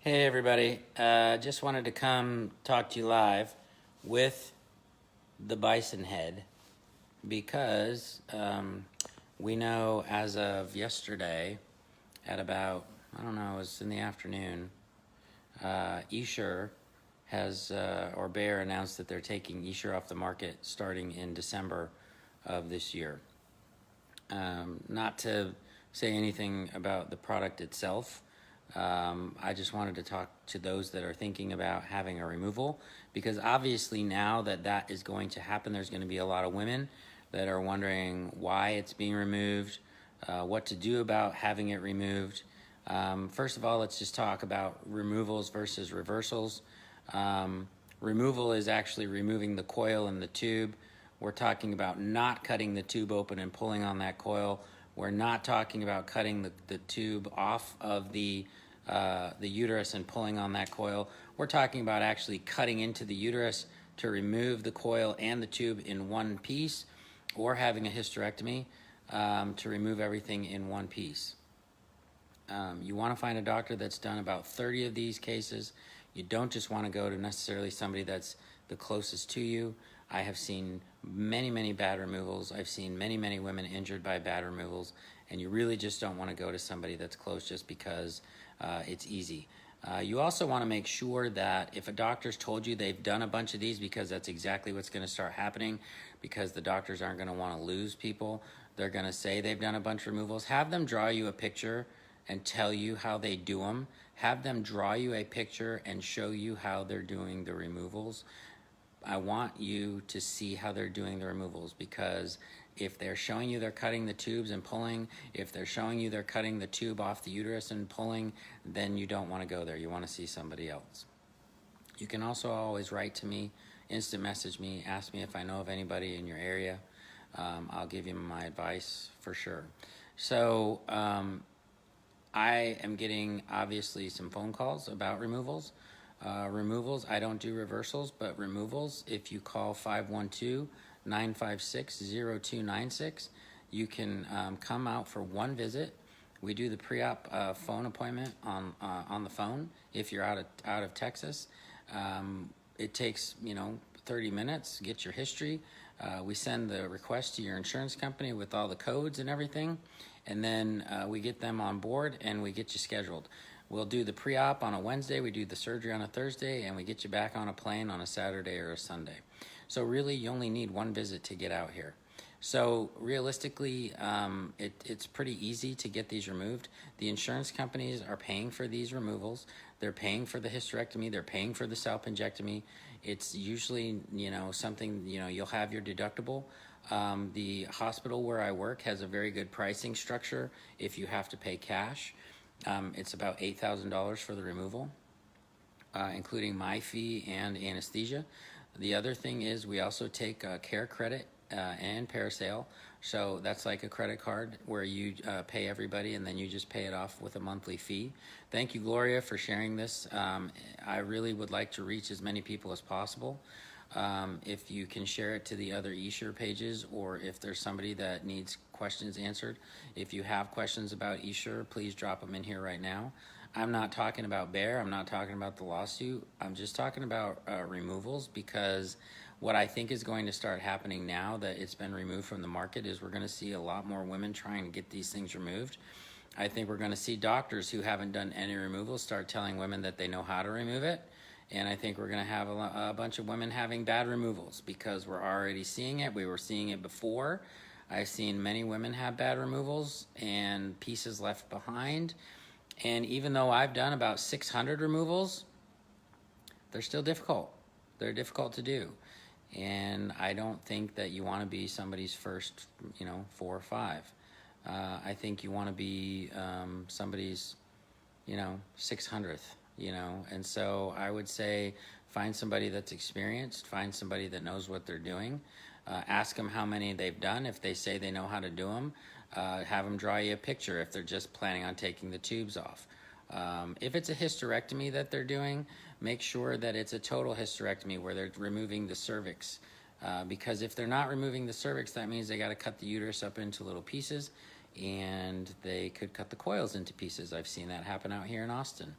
Hey everybody, just wanted to come talk to you live with the bison head because we know as of yesterday at about, I don't know, it was in the afternoon, Essure has, or Bayer announced that they're taking Essure off the market starting in December of this year. Not to say anything about the product itself, I just wanted to talk to those that are thinking about having a removal, because obviously now that that is going to happen, there's going to be a lot of women that are wondering why it's being removed, what to do about having it removed. First of all, let's just talk about removals versus reversals. Removal is actually removing the coil and the tube. We're talking about not cutting the tube open and pulling on that coil. We're not talking about cutting the tube off of the uterus and pulling on that coil. We're talking about actually cutting into the uterus to remove the coil and the tube in one piece, or having a hysterectomy to remove everything in one piece. You want to find a doctor that's done about 30 of these cases. You don't just want to go to necessarily somebody that's the closest to you. I have seen many bad removals. I've seen many women injured by bad removals, and you really just don't want to go to somebody that's close just because it's easy. You also want to make sure that if a doctor's told you they've done a bunch of these, because that's exactly what's going to start happening, because the doctors aren't going to want to lose people. They're going to say they've done a bunch of removals. Have them draw you a picture and tell you how they do them. Have them draw you a picture and show you how they're doing the removals. I want you to see how they're doing the removals, because if they're showing you they're cutting the tubes and pulling, if they're showing you they're cutting the tube off the uterus and pulling, then you don't want to go there. You want to see somebody else. You can also always write to me, instant message me, ask me if I know of anybody in your area. I'll give you my advice for sure. So I am getting obviously some phone calls about removals. Removals, I don't do reversals, but removals, if you call 512-956-0296, you can come out for one visit. We do the pre-op phone appointment on the phone if you're out of Texas. It takes 30 minutes. Get your history. We send the request to your insurance company with all the codes and everything, and then we get them on board and we get you scheduled. We'll do the pre-op on a Wednesday, we do the surgery on a Thursday, and we get you back on a plane on a Saturday or a Sunday. So really, you only need one visit to get out here. So realistically, it's pretty easy to get these removed. The insurance companies are paying for these removals. They're paying for the hysterectomy. They're paying for the salpingectomy. It's usually, something, you'll have your deductible. The hospital where I work has a very good pricing structure if you have to pay cash. It's about $8,000 for the removal, including my fee and anesthesia. The other thing is we also take care credit and parasail. So that's like a credit card where you pay everybody and then you just pay it off with a monthly fee. Thank you, Gloria, for sharing this. I really would like to reach as many people as possible. If you can share it to the other Essure pages, or if there's somebody that needs questions answered. If you have questions about Essure, please drop them in here right now. I'm not talking about Bayer. I'm not talking about the lawsuit. I'm just talking about removals, because what I think is going to start happening now that it's been removed from the market is we're going to see a lot more women trying to get these things removed. I think we're going to see doctors who haven't done any removals start telling women that they know how to remove it. And I think we're going to have a bunch of women having bad removals, because we're already seeing it. We were seeing it before. I've seen many women have bad removals and pieces left behind. And even though I've done about 600 removals, they're still difficult. They're difficult to do. And I don't think that you want to be somebody's first, 4 or 5. I think you want to be somebody's, 600th. And so I would say find somebody that's experienced, find somebody that knows what they're doing, ask them how many they've done. If they say they know how to do them, have them draw you a picture if they're just planning on taking the tubes off. If it's a hysterectomy that they're doing, make sure that it's a total hysterectomy where they're removing the cervix, because if they're not removing the cervix, that means they got to cut the uterus up into little pieces, and they could cut the coils into pieces. I've seen that happen out here in Austin.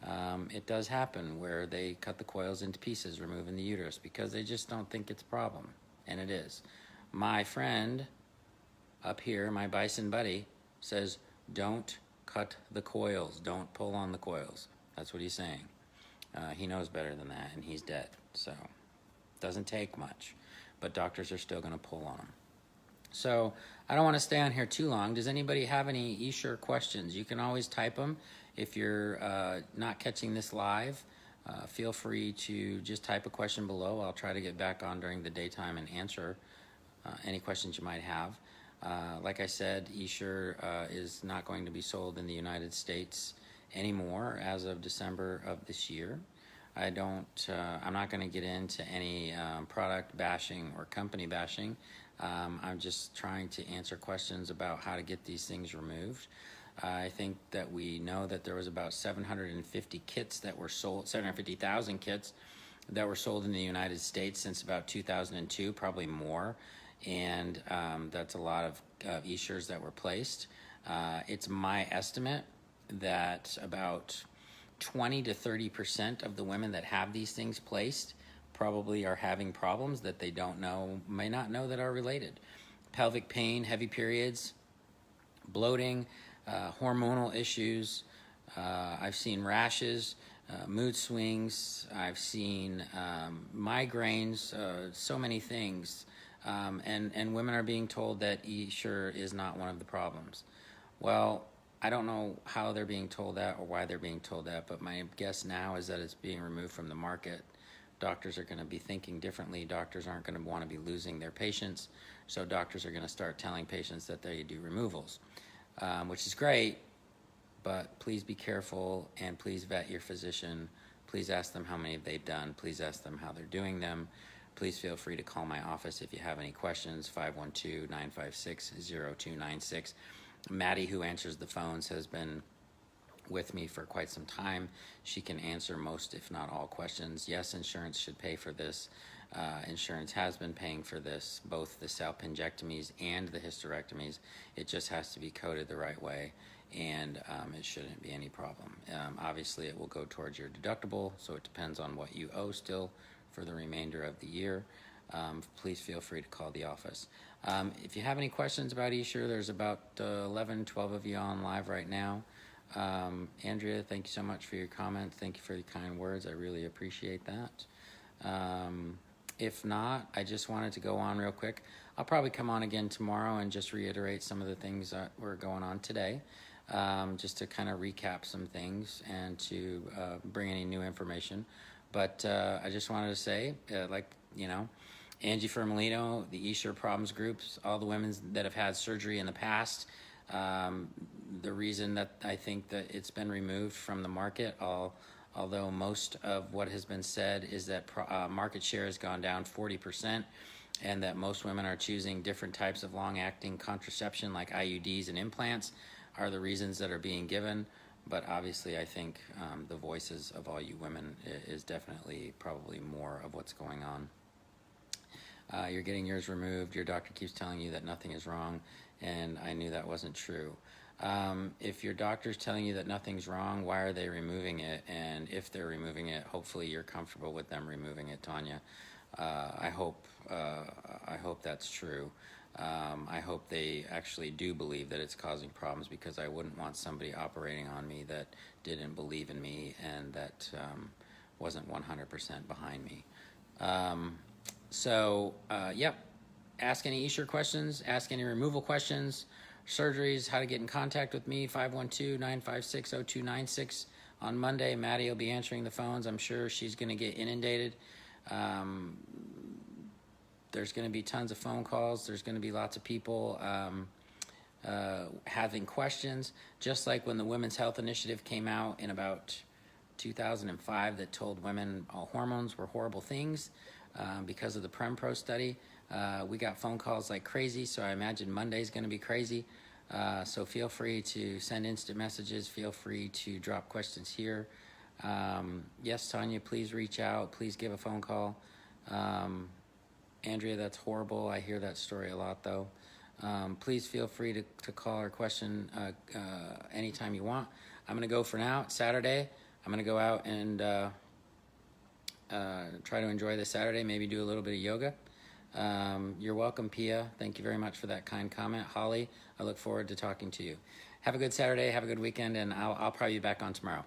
It does happen where they cut the coils into pieces, removing the uterus, because they just don't think it's a problem, and it is. My friend up here, my bison buddy, says, don't cut the coils, don't pull on the coils. That's what he's saying. He knows better than that, and he's dead. So, doesn't take much, but doctors are still going to pull on him. So, I don't want to stay on here too long. Does anybody have any Essure questions? You can always type them. If you're not catching this live, feel free to just type a question below. I'll try to get back on during the daytime and answer any questions you might have. Like I said, Essure is not going to be sold in the United States anymore as of December of this year. I'm not going to get into any product bashing or company bashing. I'm just trying to answer questions about how to get these things removed. I think that we know that there was about 750 kits that were sold, 750,000 kits that were sold in the United States since about 2002, probably more. And that's a lot of Essures that were placed. It's my estimate that about 20 to 30% of the women that have these things placed probably are having problems that they may not know that are related. Pelvic pain, heavy periods, bloating, hormonal issues. I've seen rashes, mood swings. I've seen migraines, so many things. And women are being told that Essure is not one of the problems. Well, I don't know how they're being told that or why they're being told that, but my guess now is that it's being removed from the market. Doctors are going to be thinking differently. Doctors aren't going to want to be losing their patients, so doctors are going to start telling patients that they do removals, which is great, but please be careful and please vet your physician. Please ask them how many they've done. Please ask them how they're doing them. Please feel free to call my office if you have any questions, 512-956-0296. Maddie, who answers the phones, has been with me for quite some time. She can answer most, if not all, questions. Yes, insurance should pay for this. Insurance has been paying for this, both the salpingectomies and the hysterectomies. It just has to be coded the right way, and it shouldn't be any problem. Obviously, it will go towards your deductible, so it depends on what you owe still for the remainder of the year. Please feel free to call the office. If you have any questions about Essure, there's about 11, 12 of you on live right now. Andrea, thank you so much for your comment. Thank you for your kind words. I really appreciate that. If not, I just wanted to go on real quick. I'll probably come on again tomorrow and just reiterate some of the things that were going on today, just to kind of recap some things and to bring any new information. But I just wanted to say, Angie Firmolino, the Essure Problems Groups, all the women that have had surgery in the past, the reason that I think that it's been removed from the market, although most of what has been said is that market share has gone down 40%, and that most women are choosing different types of long-acting contraception like IUDs and implants are the reasons that are being given. But obviously, I think the voices of all you women is definitely probably more of what's going on. You're getting yours removed. Your doctor keeps telling you that nothing is wrong, and I knew that wasn't true. If your doctor's telling you that nothing's wrong, why are they removing it? And if they're removing it, hopefully you're comfortable with them removing it, Tanya. I hope that's true. I hope they actually do believe that it's causing problems, because I wouldn't want somebody operating on me that didn't believe in me and that wasn't 100% behind me. Yep. Ask any Essure questions, ask any removal questions, surgeries, how to get in contact with me, 512-956-0296. On Monday, Maddie will be answering the phones. I'm sure she's going to get inundated. There's going to be tons of phone calls. There's going to be lots of people having questions, just like when the Women's Health Initiative came out in about 2005 that told women all hormones were horrible things because of the PremPro study. We got phone calls like crazy, so I imagine Monday's going to be crazy. So feel free to send instant messages. Feel free to drop questions here. Yes, Tanya, please reach out. Please give a phone call. Andrea, that's horrible. I hear that story a lot, though. Please feel free to call or question anytime you want. I'm going to go for now. It's Saturday. I'm gonna go out and try to enjoy this Saturday, maybe do a little bit of yoga. You're welcome, Pia. Thank you very much for that kind comment. Holly, I look forward to talking to you. Have a good Saturday, have a good weekend, and I'll probably be back on tomorrow.